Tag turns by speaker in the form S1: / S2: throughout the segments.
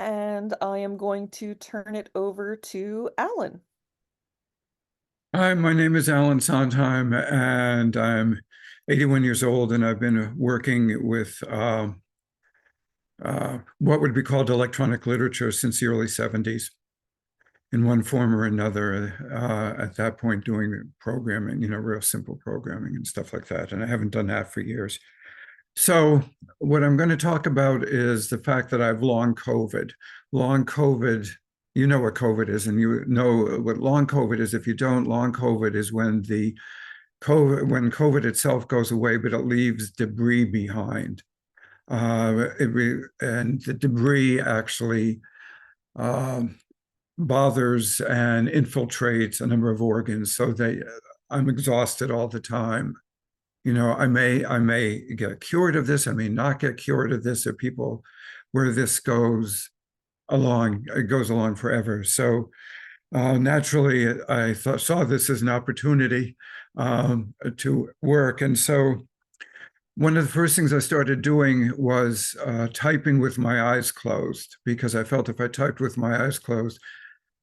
S1: and I am going to turn it over to Alan.
S2: Hi, my name is Alan Sondheim, and I'm 81 years old, and I've been working with what would be called electronic literature since the early 70s in one form or another. At that point, doing programming, real simple programming and stuff like that. And I haven't done that for years. So, what I'm going to talk about is the fact that I've long COVID. Long COVID, you know what COVID is, and you know what long COVID is. If you don't, long COVID is when when COVID itself goes away, but it leaves debris behind. And the debris actually bothers and infiltrates a number of organs. So I'm exhausted all the time. I may get cured of this. I may not get cured of this. There are people where this goes along, it goes along forever. So naturally, I saw this as an opportunity to work. And so one of the first things I started doing was typing with my eyes closed, because I felt if I typed with my eyes closed,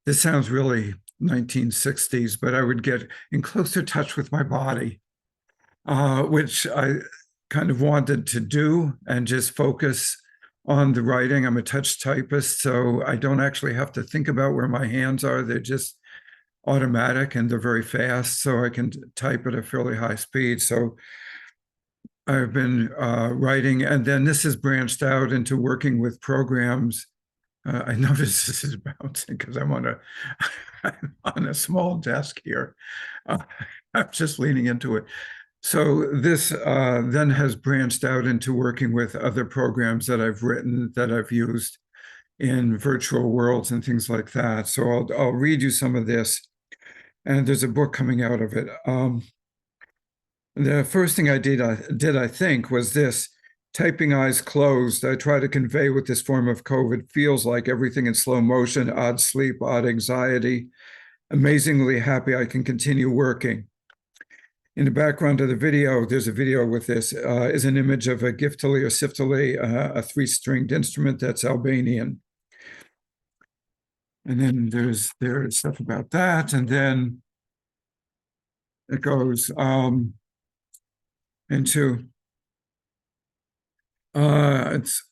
S2: this sounds really 1960s, but I would get in closer touch with my body, which I kind of wanted to do and just focus on the writing. I'm a touch typist, so I don't actually have to think about where my hands are. They're just automatic and they're very fast, so I can type at a fairly high speed. So I've been writing, and then this has branched out into working with programs. I notice this is bouncing because I'm on a small desk here. I'm just leaning into it. So this then has branched out into working with other programs that I've written, that I've used in virtual worlds and things like that. So I'll read you some of this, and there's a book coming out of it. The first thing I did, I think, was this: typing eyes closed. I try to convey what this form of COVID feels like: everything in slow motion, odd sleep, odd anxiety. Amazingly happy I can continue working. In the background of the video, there's a video with this, is an image of a giftali or siftali, a three-stringed instrument that's Albanian. And then there's stuff about that. And then it goes into it's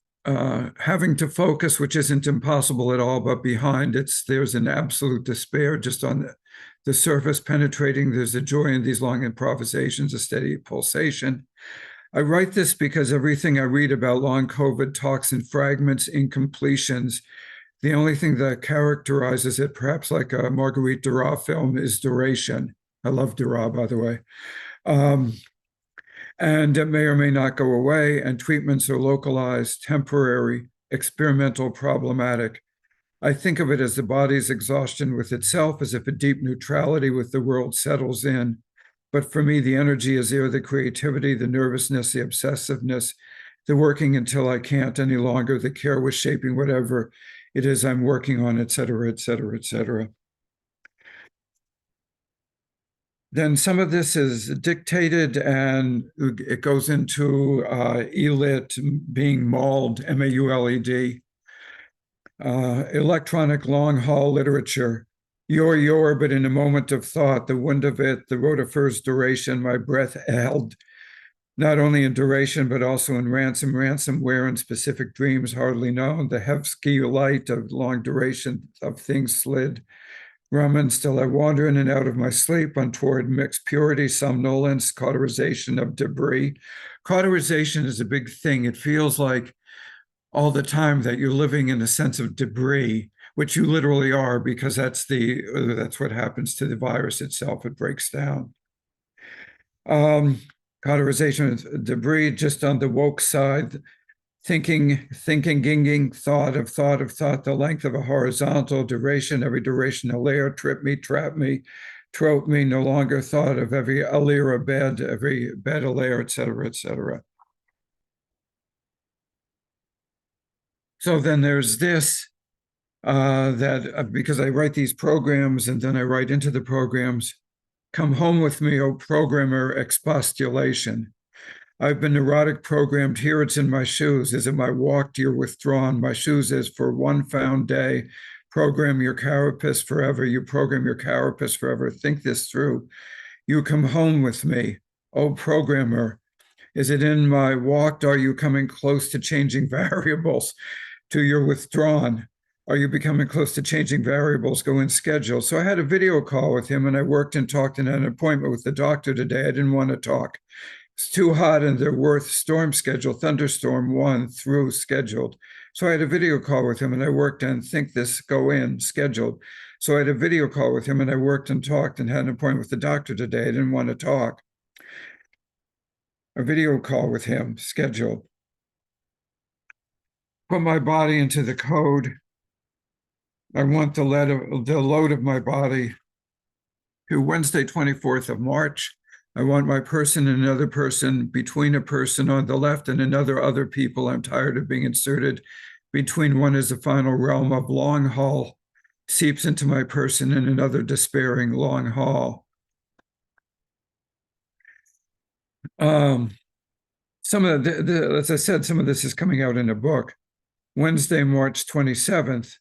S2: having to focus, which isn't impossible at all, but behind there's an absolute despair just on the surface penetrating. There's a joy in these long improvisations, a steady pulsation. I write this because everything I read about long COVID talks in fragments, incompletions. The only thing that characterizes it, perhaps like a Marguerite Duras film, is duration. I love Duras, by the way. And it may or may not go away, and treatments are localized, temporary, experimental, problematic. I think of it as the body's exhaustion with itself, as if a deep neutrality with the world settles in. But for me, the energy is there, the creativity, the nervousness, the obsessiveness, the working until I can't any longer, the care with shaping whatever it is I'm working on, et cetera, et cetera, et cetera. Then some of this is dictated, and it goes into ELIT, being mauled, M-A-U-L-E-D. Electronic long haul literature. Your, but in a moment of thought, the wind of it, the rotifer's duration, my breath held, not only in duration, but also in ransomware, and specific dreams hardly known, the Hevsky light of long duration of things slid. Raman, still I wander in and out of my sleep, untoward mixed purity, somnolence, cauterization of debris. Cauterization is a big thing. It feels like all the time that you're living in a sense of debris, which you literally are, because that's what happens to the virus itself. It breaks down. Cauterization of debris, just on the woke side. Thinking, ginging, thought of the length of a horizontal duration, every duration a layer, trip me, trap me, trope me, no longer thought of every a layer a bed, every bed a layer, et cetera, et cetera. So then there's this, because I write these programs and then I write into the programs, come home with me, O programmer, expostulation. I've been neurotic programmed. Here it's in my shoes. Is it my walk? You're withdrawn. My shoes is for one found day. Program your carapace forever. You program your carapace forever. Think this through. You come home with me. Oh, programmer, is it in my walked? Are you coming close to changing variables? To your withdrawn? Are you becoming close to changing variables? Go in schedule. So I had a video call with him and I worked and talked and had an appointment with the doctor today. I didn't want to talk. It's too hot and they're worth storm schedule, thunderstorm 1 through scheduled. So I had a video call with him and I worked and think this, go in, scheduled. So I had a video call with him and I worked and talked and had an appointment with the doctor today. I didn't want to talk. A video call with him, scheduled. Put my body into the code. I want the load of my body to Wednesday, 24th of March. I want my person and another person between a person on the left and another other people. I'm tired of being inserted between. One is the final realm of long haul, seeps into my person and another despairing long haul. Some of as I said, some of this is coming out in a book. Wednesday, March 27th.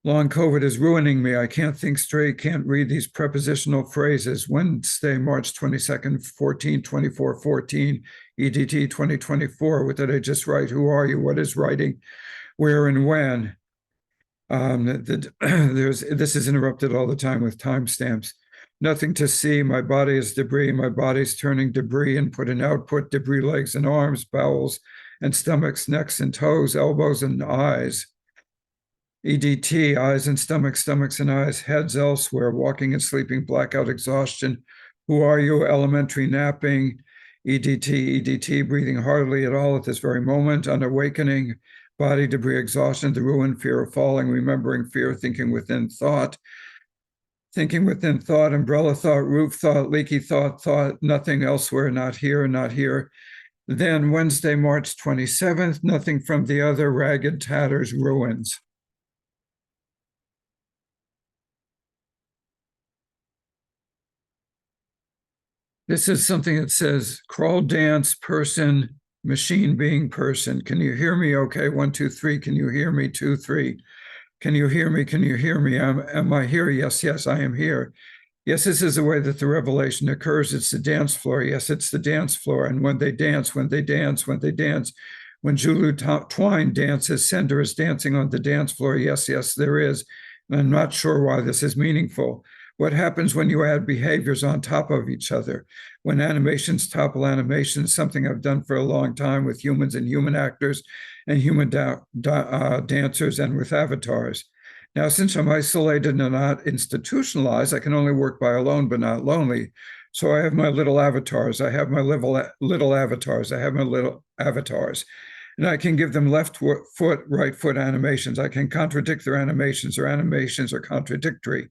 S2: Long COVID is ruining me. I can't think straight, can't read these prepositional phrases. Wednesday, March 22nd, 14/24/14, EDT 2024. What did I just write? Who are you? What is writing? Where and when? This is interrupted all the time with timestamps. Nothing to see. My body is debris. My body's turning debris, input and output, debris, legs and arms, bowels and stomachs, necks and toes, elbows and eyes. EDT, eyes and stomachs, stomachs and eyes, heads elsewhere, walking and sleeping, blackout, exhaustion. Who are you? Elementary napping. EDT, breathing hardly at all at this very moment, unawakening, body debris, exhaustion, the ruin, fear of falling, remembering fear, thinking within thought, umbrella thought, roof thought, leaky thought, nothing elsewhere, not here, not here. Then Wednesday, March 27th, nothing from the other, ragged tatters, ruins. This is something that says crawl, dance, person, machine being person. Can you hear me? Okay, 1, 2, 3. Can you hear me? 2, 3. Can you hear me? Can you hear me? Am I here? Yes, yes, I am here. Yes, this is the way that the revelation occurs. It's the dance floor. Yes, it's the dance floor. And when they dance, when Julu Twine dances, Sender is dancing on the dance floor. Yes, yes, there is. And I'm not sure why this is meaningful. What happens when you add behaviors on top of each other? When animations topple animations, something I've done for a long time with humans and human actors and human dancers and with avatars. Now, since I'm isolated and not institutionalized, I can only work by alone, but not lonely. So I have my little avatars. I have my little avatars. I have my little avatars. And I can give them left foot, right foot animations. I can contradict their animations. Their animations are contradictory.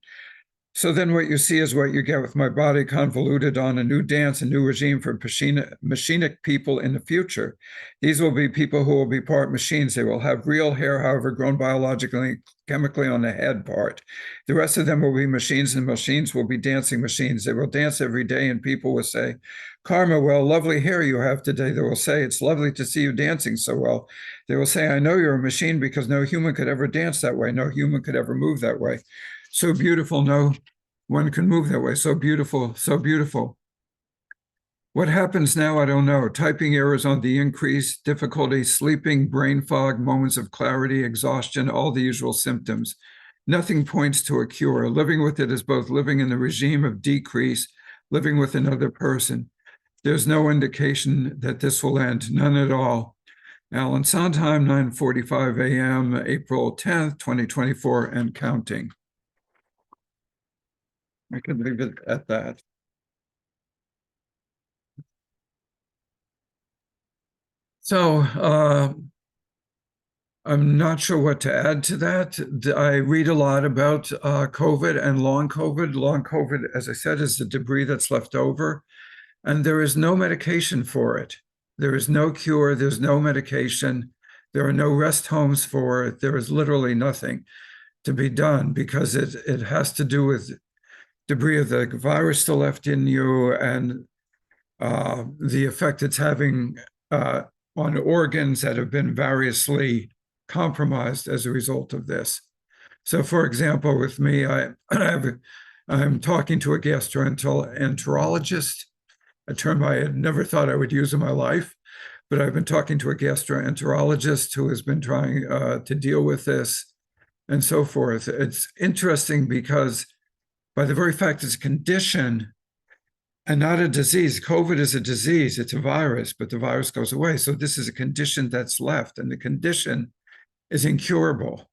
S2: So then what you see is what you get with my body convoluted on a new dance, a new regime for machinic people in the future. These will be people who will be part machines. They will have real hair, however, grown biologically, chemically on the head part. The rest of them will be machines, and machines will be dancing machines. They will dance every day, and people will say, Karma, well, lovely hair you have today. They will say, it's lovely to see you dancing so well. They will say, I know you're a machine because no human could ever dance that way. No human could ever move that way. So beautiful, no one can move that way. So beautiful, so beautiful. What happens now, I don't know. Typing errors on the increase, difficulty, sleeping, brain fog, moments of clarity, exhaustion, all the usual symptoms. Nothing points to a cure. Living with it is both living in the regime of decrease, living with another person. There's no indication that this will end, none at all. Alan Sondheim, 9:45 a.m., April 10th, 2024, and counting. I can leave it at that. So I'm not sure what to add to that. I read a lot about COVID and long COVID. Long COVID, as I said, is the debris that's left over, and there is no medication for it. There is no cure. There's no medication. There are no rest homes for it. There is literally nothing to be done because it has to do with debris of the virus still left in you and the effect it's having on organs that have been variously compromised as a result of this. So, for example, with me, I'm talking to a gastroenterologist, a term I had never thought I would use in my life, but I've been talking to a gastroenterologist who has been trying to deal with this and so forth. It's interesting because by the very fact it's a condition and not a disease, COVID is a disease, it's a virus, but the virus goes away. So this is a condition that's left, and the condition is incurable.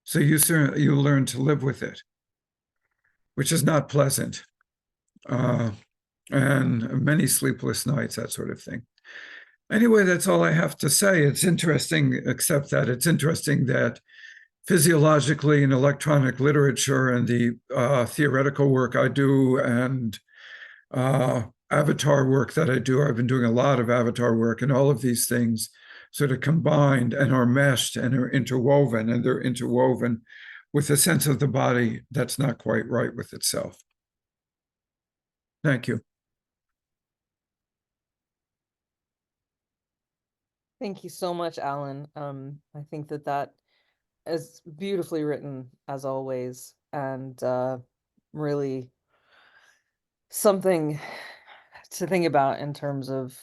S2: So you learn to live with it, which is not pleasant. And many sleepless nights, that sort of thing. Anyway, that's all I have to say. It's interesting, except that it's interesting that physiologically in electronic literature and the theoretical work I do and avatar work that I do, I've been doing a lot of avatar work, and all of these things sort of combined and are meshed and are interwoven, and they're interwoven with a sense of the body that's not quite right with itself. Thank you.
S1: Thank you so much, Alan. I think that that is beautifully written as always, and really something to think about in terms of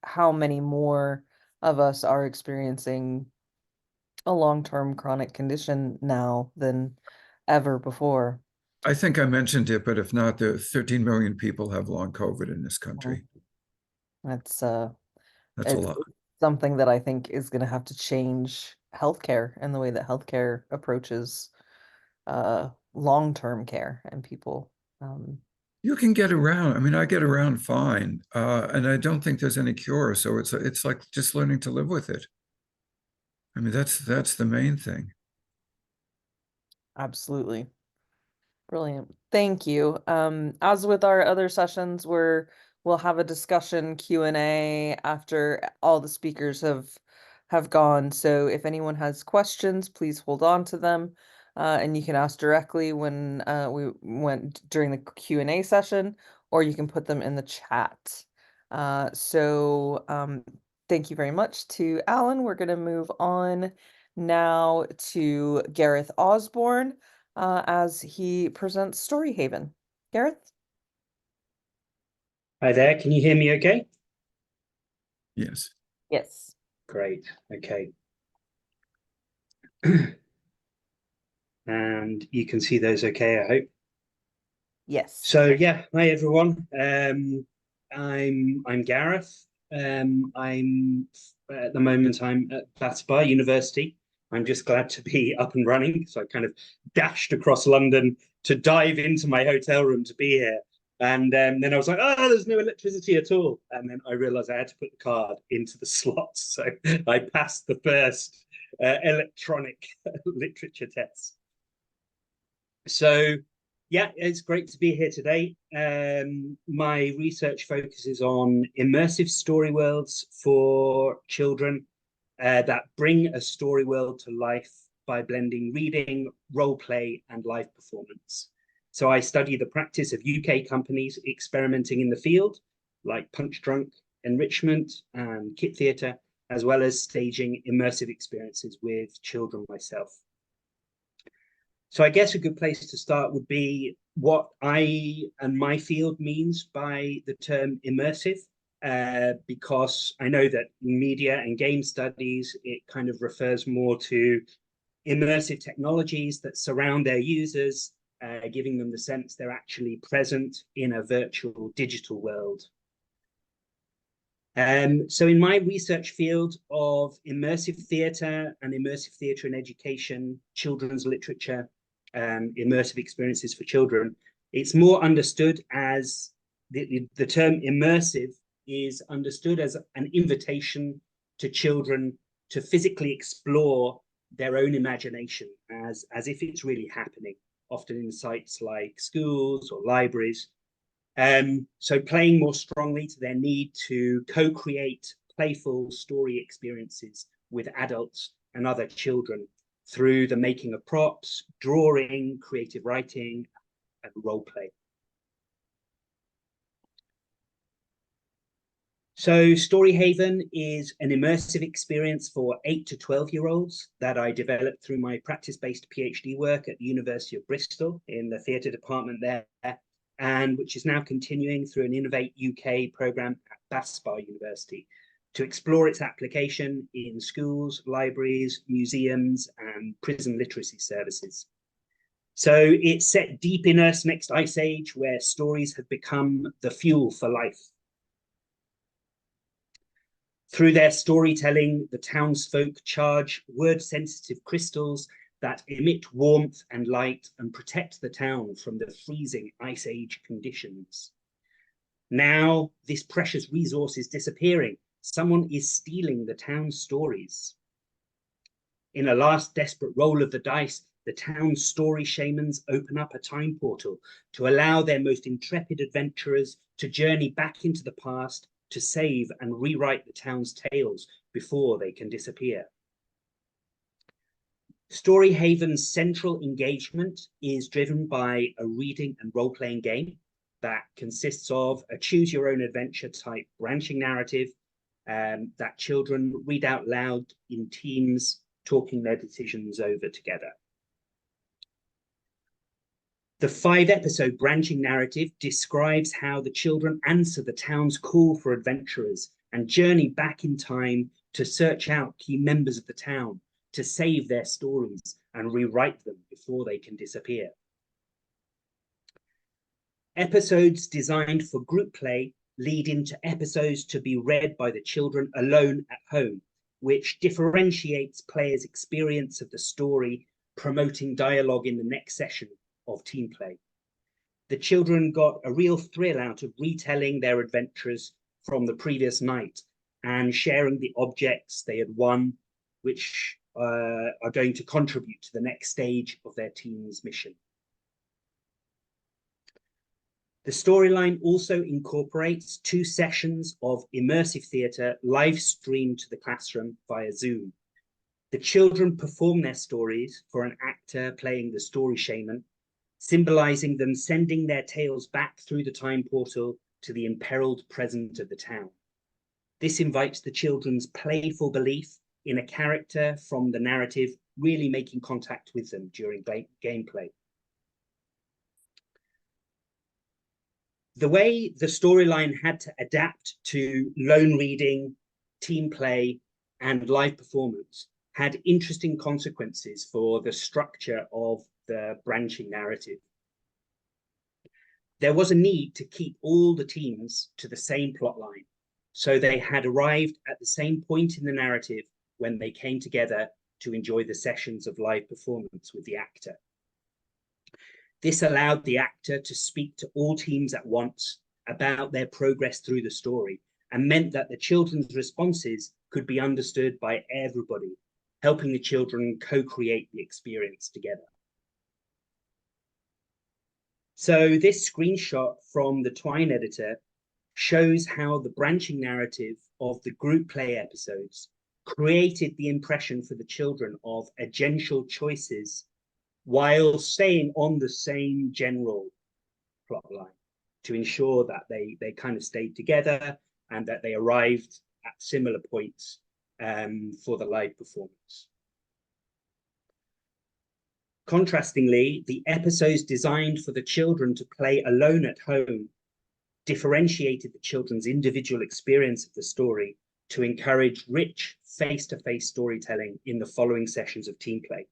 S1: how many more of us are experiencing a long-term chronic condition now than ever before.
S2: I think I mentioned it, but if not, the 13 million people have long COVID in this country.
S1: It's
S2: That's a
S1: it's
S2: lot.
S1: something that I think is going to have to change healthcare and the way that healthcare approaches long-term care and people.
S2: You can get around. I mean, I get around fine, and I don't think there's any cure. So it's like just learning to live with it. I mean, that's the main thing.
S1: Absolutely. Brilliant. Thank you. As with our other sessions, we'll have a discussion Q&A after all the speakers have gone. So if anyone has questions, please hold on to them. And you can ask directly when we went during the Q&A session, or you can put them in the chat. Thank you very much to Alan. We're going to move on now to Gareth Osborne as he presents Storyhaven. Gareth?
S3: Hi there, can you hear me okay?
S2: Yes.
S1: Yes.
S3: Great, okay. And you can see those okay, I hope.
S1: Yes.
S3: So yeah, hi everyone. I'm Gareth. I'm at the moment I'm at Bath University. I'm just glad to be up and running. So I kind of dashed across London to dive into my hotel room to be here. And then I was like, oh, there's no electricity at all. And then I realized I had to put the card into the slot. So I passed the first electronic literature test. So yeah, it's great to be here today. My research focuses on immersive story worlds for children that bring a story world to life by blending reading, role play, and live performance. So I study the practice of UK companies experimenting in the field, like Punch Drunk, Enrichment, and Kit Theatre, as well as staging immersive experiences with children myself. So I guess a good place to start would be what I and my field means by the term immersive, because I know that in media and game studies, it kind of refers more to immersive technologies that surround their users, giving them the sense they're actually present in a virtual digital world. So in my research field of immersive theatre and immersive theatre in education, children's literature, immersive experiences for children, it's more understood as the term immersive is understood as an invitation to children to physically explore their own imagination as if it's really happening, often in sites like schools or libraries. So playing more strongly to their need to co-create playful story experiences with adults and other children through the making of props, drawing, creative writing, and role play. So Storyhaven is an immersive experience for 8 to 12-year-olds that I developed through my practice-based PhD work at the University of Bristol in the theatre department there, and which is now continuing through an Innovate UK programme at Bassbar University to explore its application in schools, libraries, museums, and prison literacy services. So it's set deep in Earth's next ice age, where stories have become the fuel for life. Through their storytelling, the townsfolk charge word-sensitive crystals that emit warmth and light and protect the town from the freezing ice age conditions. Now, this precious resource is disappearing. Someone is stealing the town's stories. In a last desperate roll of the dice, the town's story shamans open up a time portal to allow their most intrepid adventurers to journey back into the past to save and rewrite the town's tales before they can disappear. Storyhaven's central engagement is driven by a reading and role-playing game that consists of a choose-your-own-adventure type branching narrative that children read out loud in teams, talking their decisions over together. The 5-episode branching narrative describes how the children answer the town's call for adventurers and journey back in time to search out key members of the town, to save their stories and rewrite them before they can disappear. Episodes designed for group play lead into episodes to be read by the children alone at home, which differentiates players' experience of the story, promoting dialogue in the next session of team play. The children got a real thrill out of retelling their adventures from the previous night and sharing the objects they had won, which are going to contribute to the next stage of their team's mission. The storyline also incorporates 2 sessions of immersive theatre live streamed to the classroom via Zoom. The children perform their stories for an actor playing the story shaman, symbolizing them sending their tales back through the time portal to the imperiled present of the town. This invites the children's playful belief in a character from the narrative really making contact with them during gameplay. The way the storyline had to adapt to lone reading, team play, and live performance had interesting consequences for the structure of the branching narrative. There was a need to keep all the teams to the same plot line, so they had arrived at the same point in the narrative when they came together to enjoy the sessions of live performance with the actor. This allowed the actor to speak to all teams at once about their progress through the story and meant that the children's responses could be understood by everybody, helping the children co-create the experience together. So this screenshot from the Twine editor shows how the branching narrative of the group play episodes created the impression for the children of agential choices while staying on the same general plot line to ensure that they kind of stayed together and that they arrived at similar points for the live performance. Contrastingly, the episodes designed for the children to play alone at home differentiated the children's individual experience of the story to encourage rich face-to-face storytelling in the following sessions of team play.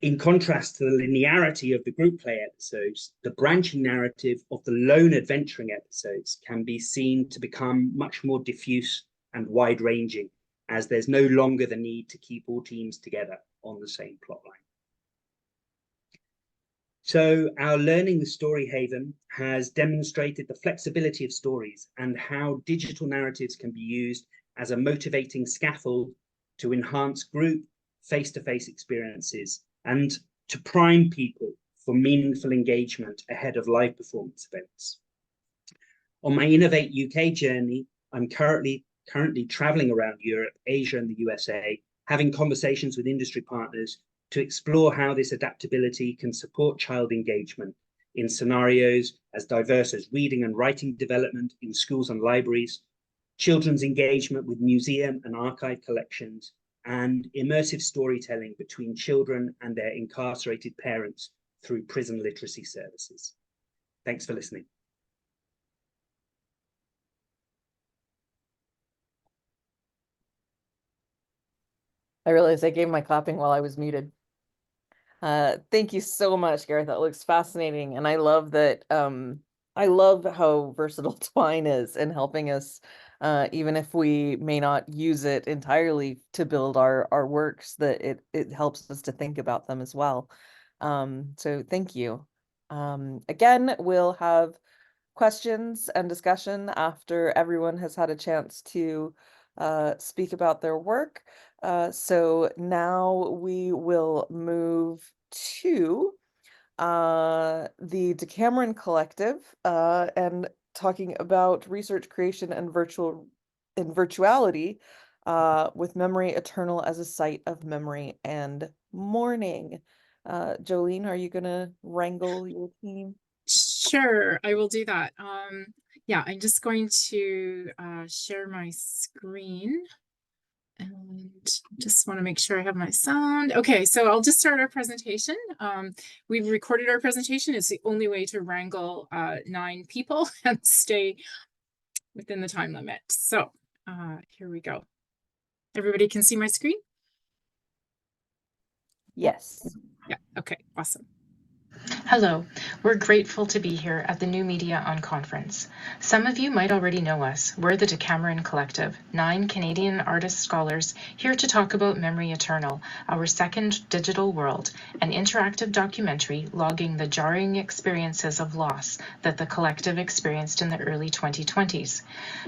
S3: In contrast to the linearity of the group play episodes, the branching narrative of the lone adventuring episodes can be seen to become much more diffuse and wide-ranging, as there's no longer the need to keep all teams together on the same plotline. So our Learning the Storyhaven has demonstrated the flexibility of stories and how digital narratives can be used as a motivating scaffold to enhance group face-to-face experiences and to prime people for meaningful engagement ahead of live performance events. On my Innovate UK journey, I'm currently traveling around Europe, Asia, and the USA, having conversations with industry partners to explore how this adaptability can support child engagement in scenarios as diverse as reading and writing development in schools and libraries, children's engagement with museum and archive collections, and immersive storytelling between children and their incarcerated parents through prison literacy services. Thanks for listening.
S1: I realized I gave my clapping while I was muted. Thank you so much, Gareth. That looks fascinating. And I love that, I love how versatile Twine is in helping us, even if we may not use it entirely to build our works, that it helps us to think about them as well. So thank you. Again, we'll have questions and discussion after everyone has had a chance to speak about their work. So now we will move to the Decameron Collective and talking about research creation and virtuality with Memory Eternal as a site of memory and mourning. Jolene, are you gonna wrangle your team?
S4: Sure, I will do that. Yeah, I'm just going to share my screen and just want to make sure I have my sound. Okay, so I'll just start our presentation. We've recorded our presentation. It's the only way to wrangle 9 people and stay within the time limit. So here we go. Everybody can see my screen?
S1: Yes.
S4: Yeah, okay, awesome.
S5: Hello, we're grateful to be here at the New Media Unconference. Some of you might already know us. We're the Decameron Collective, 9 Canadian artist scholars here to talk about Memory Eternal, our second digital world, an interactive documentary logging the jarring experiences of loss that the collective experienced in the early 2020s.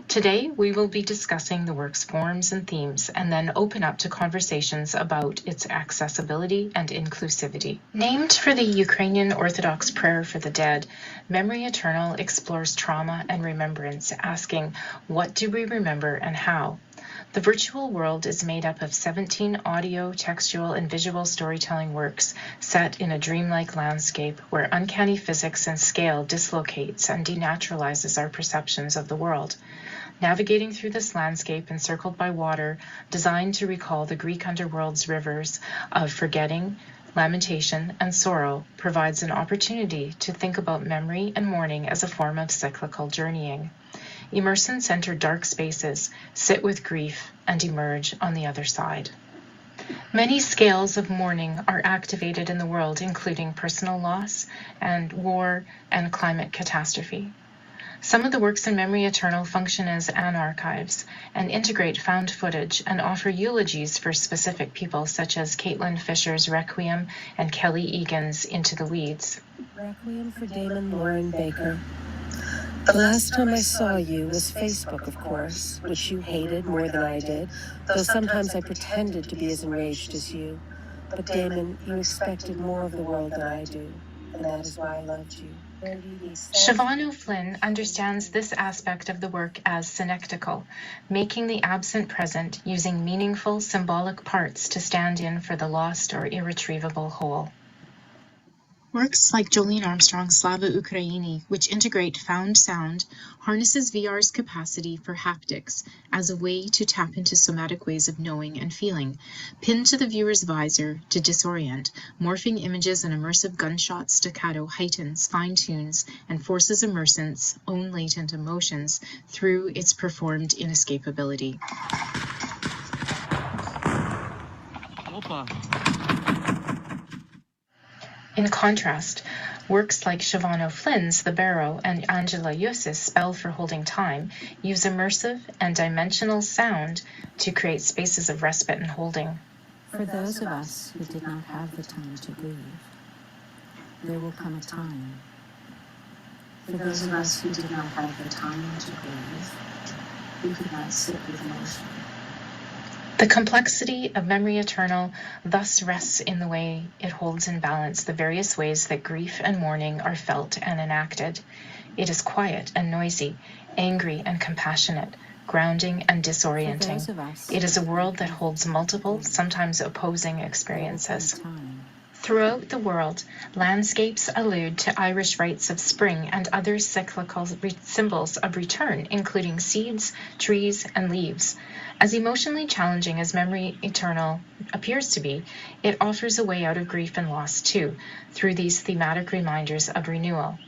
S5: Today, we will be discussing the work's forms and themes and then open up to conversations about its accessibility and inclusivity. Named for the Ukrainian Orthodox prayer for the dead, Memory Eternal explores trauma and remembrance, asking, what do we remember and how? The virtual world is made up of 17 audio, textual, and visual storytelling works set in a dreamlike landscape where uncanny physics and scale dislocates and denaturalizes our perceptions of the world. Navigating through this landscape encircled by water, designed to recall the Greek underworld's rivers of forgetting, lamentation, and sorrow, provides an opportunity to think about memory and mourning as a form of cyclical journeying. Emerson enter dark spaces, sit with grief, and emerge on the other side. Many scales of mourning are activated in the world, including personal loss and war and climate catastrophe. Some of the works in Memory Eternal function as archives and integrate found footage and offer eulogies for specific people, such as Caitlin Fisher's Requiem and Kelly Egan's Into the Weeds.
S6: Requiem for Damon Lauren Baker. The last time I saw you was Facebook, of course, which you hated more than I did, though sometimes I pretended to be as enraged as you. But Damon, you expected more of the world than I do, and that is why I loved you.
S5: Siobhan O'Flynn understands this aspect of the work as synectical, making the absent present using meaningful symbolic parts to stand in for the lost or irretrievable whole.
S4: Works like Jolene Armstrong's Slava Ukraini, which integrate found sound, harnesses VR's capacity for haptics as a way to tap into somatic ways of knowing and feeling, pinned to the viewer's visor to disorient, morphing images and immersive gunshot staccato heightens, fine-tunes, and forces immersant's own latent emotions through its performed inescapability.
S7: Opa.
S5: In contrast, works like Siobhan O'Flynn's The Barrow and Angela Yus's Spell for Holding Time use immersive and dimensional sound to create spaces of respite and holding.
S6: For those of us who did not have the time to grieve, there will come a time. For those of us who did not have the time to grieve, we could not sit with emotion.
S5: The complexity of Memory Eternal thus rests in the way it holds in balance the various ways that grief and mourning are felt and enacted. It is quiet and noisy, angry and compassionate, grounding and disorienting. It is a world that holds multiple, sometimes opposing experiences. Throughout the world, landscapes allude to Irish rites of spring and other cyclical symbols of return, including seeds, trees, and leaves. As emotionally challenging as Memory Eternal appears to be, it offers a way out of grief and loss too, through these thematic reminders of renewal.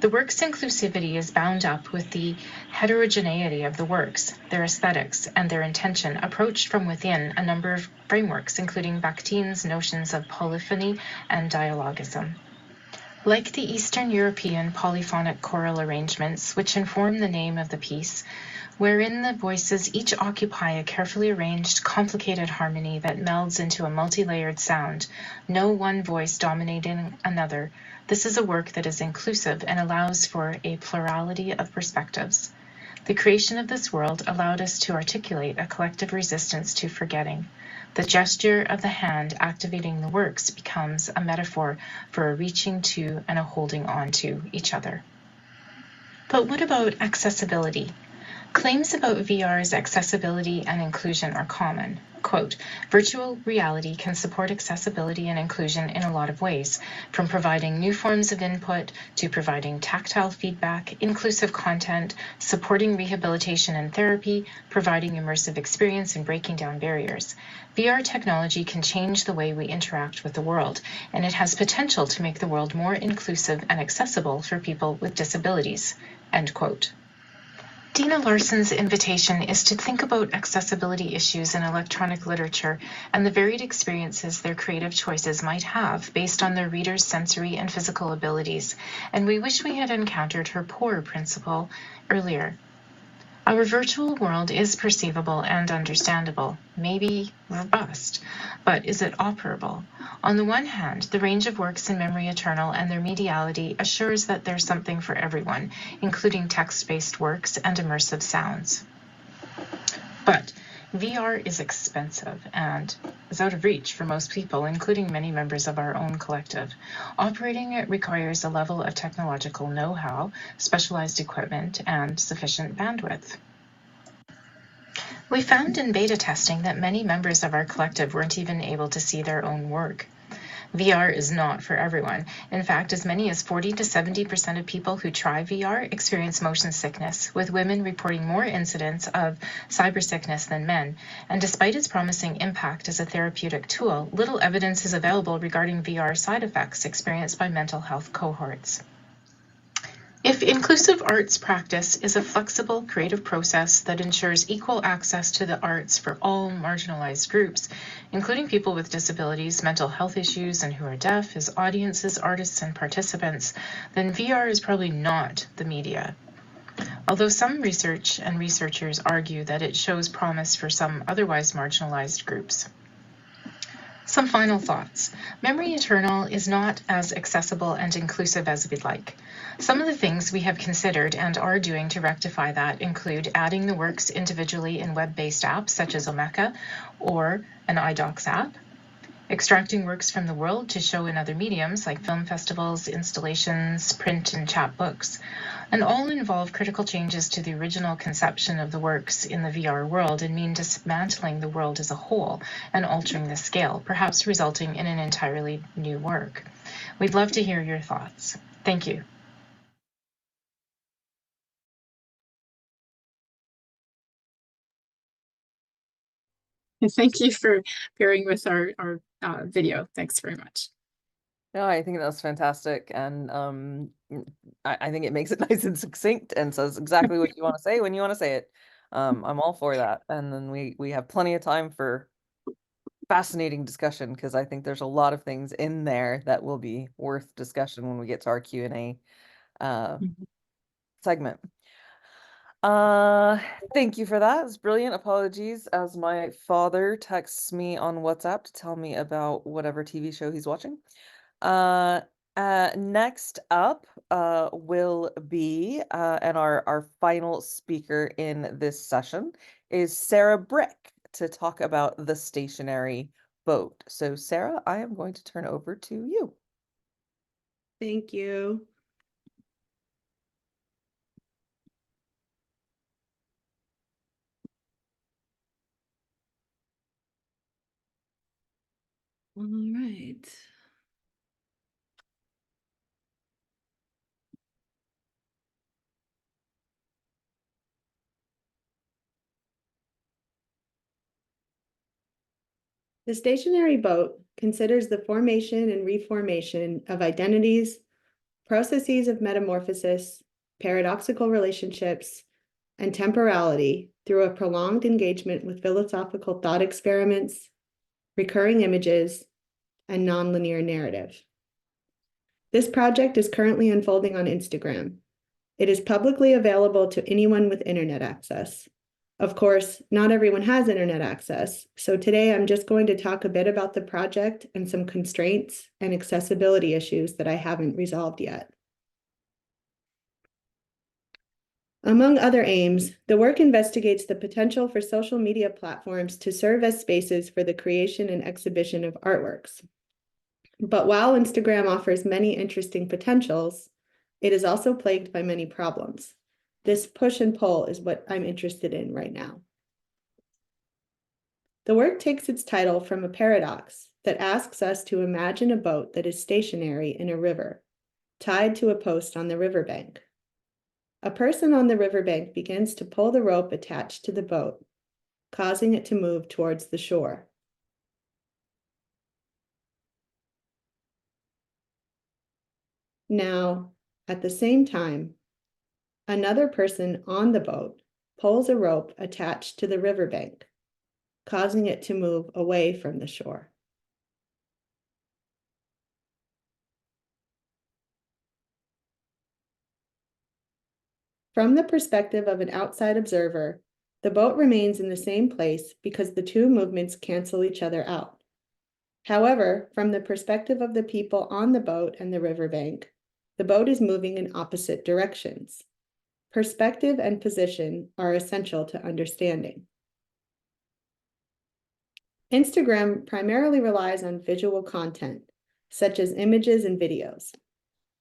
S5: The work's inclusivity is bound up with the heterogeneity of the works, their aesthetics, and their intention, approached from within a number of frameworks, including Bakhtin's notions of polyphony and dialogism. Like the Eastern European polyphonic choral arrangements, which inform the name of the piece, wherein the voices each occupy a carefully arranged, complicated harmony that melds into a multi-layered sound, no one voice dominating another, this is a work that is inclusive and allows for a plurality of perspectives. The creation of this world allowed us to articulate a collective resistance to forgetting. The gesture of the hand activating the works becomes a metaphor for a reaching to and a holding on to each other. But what about accessibility? Claims about VR's accessibility and inclusion are common. Quote, virtual reality can support accessibility and inclusion in a lot of ways, from providing new forms of input to providing tactile feedback, inclusive content, supporting rehabilitation and therapy, providing immersive experience, and breaking down barriers. VR technology can change the way we interact with the world, and it has potential to make the world more inclusive and accessible for people with disabilities. End quote. Dina Larson's invitation is to think about accessibility issues in electronic literature and the varied experiences their creative choices might have based on their readers' sensory and physical abilities, and we wish we had encountered her POUR principle earlier. Our virtual world is perceivable and understandable, maybe robust, but is it operable? On the one hand, the range of works in Memory Eternal and their mediality assures that there's something for everyone, including text-based works and immersive sounds. But VR is expensive and is out of reach for most people, including many members of our own collective. Operating it requires a level of technological know-how, specialized equipment, and sufficient bandwidth. We found in beta testing that many members of our collective weren't even able to see their own work. VR is not for everyone. In fact, as many as 40 to 70% of people who try VR experience motion sickness, with women reporting more incidents of cyber sickness than men. And despite its promising impact as a therapeutic tool, little evidence is available regarding VR side effects experienced by mental health cohorts. If inclusive arts practice is a flexible, creative process that ensures equal access to the arts for all marginalized groups, including people with disabilities, mental health issues, and who are deaf, as audiences, artists, and participants, then VR is probably not the media. Although some research and researchers argue that it shows promise for some otherwise marginalized groups. Some final thoughts. Memory Eternal is not as accessible and inclusive as we'd like. Some of the things we have considered and are doing to rectify that include adding the works individually in web-based apps such as Omeka or an iDocs app, extracting works from the world to show in other mediums like film festivals, installations, print, and chapbooks, and all involve critical changes to the original conception of the works in the VR world and mean dismantling the world as a whole and altering the scale, perhaps resulting in an entirely new work. We'd love to hear your thoughts. Thank you.
S8: And thank you for bearing with our video. Thanks very much.
S1: No, I think that was fantastic, and I think it makes it nice and succinct and says exactly what you want to say when you want to say it. I'm all for that, and then we have plenty of time for fascinating discussion, because I think there's a lot of things in there that will be worth discussion when we get to our Q&A segment. Thank you for that. It's brilliant. Apologies, as my father texts me on WhatsApp to tell me about whatever TV show he's watching. Next up will be and our final speaker in this session is Sarah Bricke to talk about the stationary boat. So Sarah, I am going to turn over to you.
S9: Thank you. All right. The stationary boat considers the formation and reformation of identities, processes of metamorphosis, paradoxical relationships, and temporality through a prolonged engagement with philosophical thought experiments, recurring images, and nonlinear narrative. This project is currently unfolding on Instagram. It is publicly available to anyone with internet access. Of course, not everyone has internet access, so today I'm just going to talk a bit about the project and some constraints and accessibility issues that I haven't resolved yet. Among other aims, the work investigates the potential for social media platforms to serve as spaces for the creation and exhibition of artworks. But while Instagram offers many interesting potentials, it is also plagued by many problems. This push and pull is what I'm interested in right now. The work takes its title from a paradox that asks us to imagine a boat that is stationary in a river, tied to a post on the riverbank. A person on the riverbank begins to pull the rope attached to the boat, causing it to move towards the shore. Now, at the same time, another person on the boat pulls a rope attached to the riverbank, causing it to move away from the shore. From the perspective of an outside observer, the boat remains in the same place because the two movements cancel each other out. However, from the perspective of the people on the boat and the riverbank, the boat is moving in opposite directions. Perspective and position are essential to understanding. Instagram primarily relies on visual content, such as images and videos.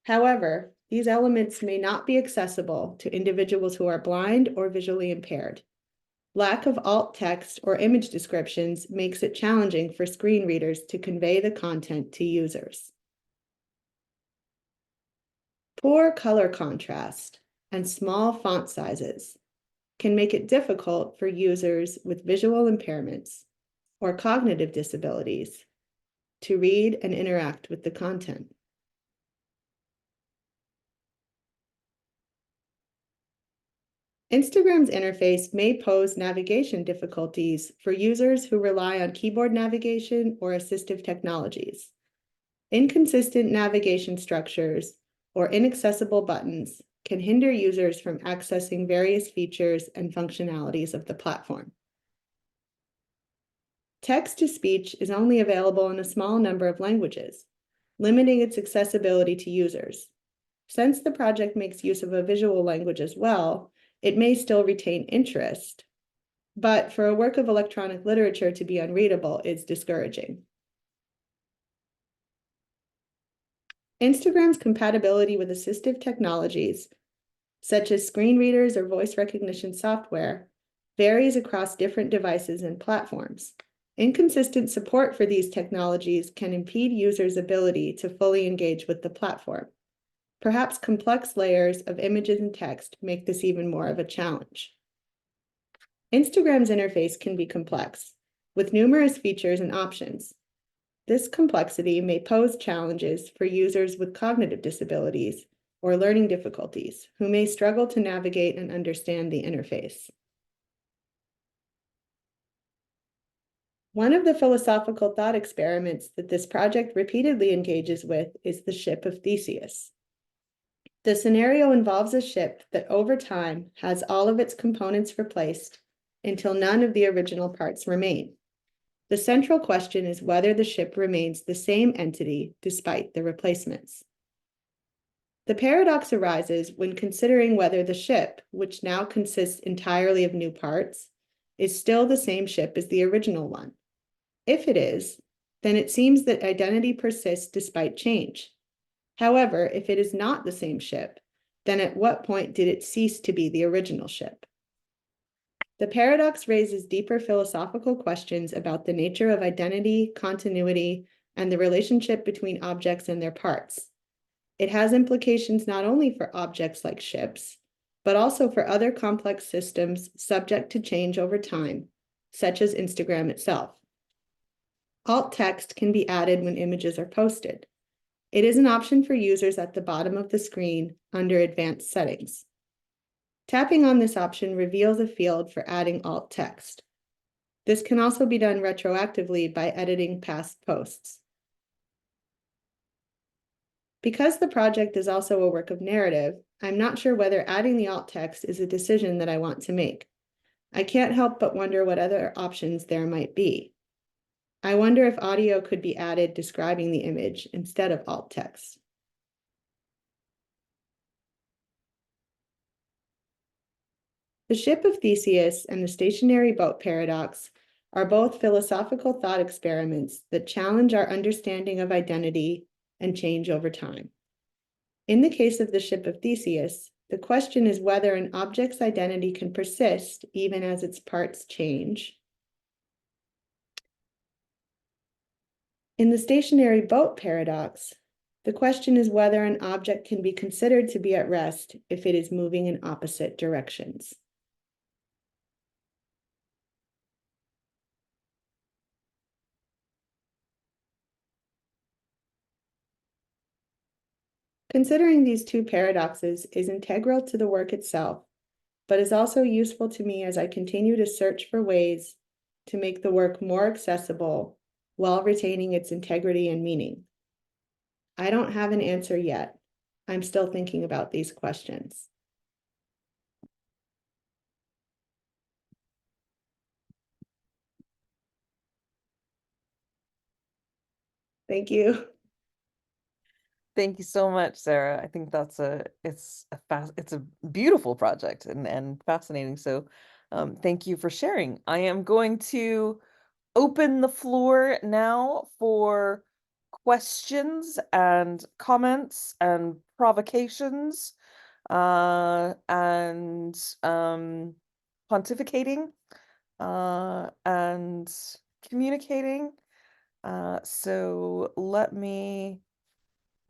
S9: However, these elements may not be accessible to individuals who are blind or visually impaired. Lack of alt text or image descriptions makes it challenging for screen readers to convey the content to users. Poor color contrast and small font sizes can make it difficult for users with visual impairments or cognitive disabilities to read and interact with the content. Instagram's interface may pose navigation difficulties for users who rely on keyboard navigation or assistive technologies. Inconsistent navigation structures or inaccessible buttons can hinder users from accessing various features and functionalities of the platform. Text-to-speech is only available in a small number of languages, limiting its accessibility to users. Since the project makes use of a visual language as well, it may still retain interest, but for a work of electronic literature to be unreadable is discouraging. Instagram's compatibility with assistive technologies, such as screen readers or voice recognition software, varies across different devices and platforms. Inconsistent support for these technologies can impede users' ability to fully engage with the platform. Perhaps complex layers of images and text make this even more of a challenge. Instagram's interface can be complex, with numerous features and options. This complexity may pose challenges for users with cognitive disabilities or learning difficulties who may struggle to navigate and understand the interface. One of the philosophical thought experiments that this project repeatedly engages with is the ship of Theseus. The scenario involves a ship that over time has all of its components replaced until none of the original parts remain. The central question is whether the ship remains the same entity despite the replacements. The paradox arises when considering whether the ship, which now consists entirely of new parts, is still the same ship as the original one. If it is, then it seems that identity persists despite change. However, if it is not the same ship, then at what point did it cease to be the original ship? The paradox raises deeper philosophical questions about the nature of identity, continuity, and the relationship between objects and their parts. It has implications not only for objects like ships, but also for other complex systems subject to change over time, such as Instagram itself. Alt text can be added when images are posted. It is an option for users at the bottom of the screen under Advanced Settings. Tapping on this option reveals a field for adding alt text. This can also be done retroactively by editing past posts. Because the project is also a work of narrative, I'm not sure whether adding the alt text is a decision that I want to make. I can't help but wonder what other options there might be. I wonder if audio could be added describing the image instead of alt text. The Ship of Theseus and the Stationary Boat Paradox are both philosophical thought experiments that challenge our understanding of identity and change over time. In the case of the Ship of Theseus, the question is whether an object's identity can persist even as its parts change. In the stationary boat paradox, the question is whether an object can be considered to be at rest if it is moving in opposite directions. Considering these two paradoxes is integral to the work itself, but is also useful to me as I continue to search for ways to make the work more accessible while retaining its integrity and meaning. I don't have an answer yet. I'm still thinking about these questions. Thank you.
S1: Thank you so much, Sarah. I think that's it's a beautiful project and fascinating. So thank you for sharing. I am going to open the floor now for questions and comments and provocations and pontificating and communicating. So let me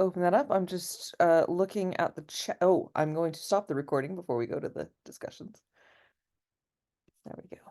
S1: open that up. I'm just looking at the chat. Oh, I'm going to stop the recording before we go to the discussions. There we go.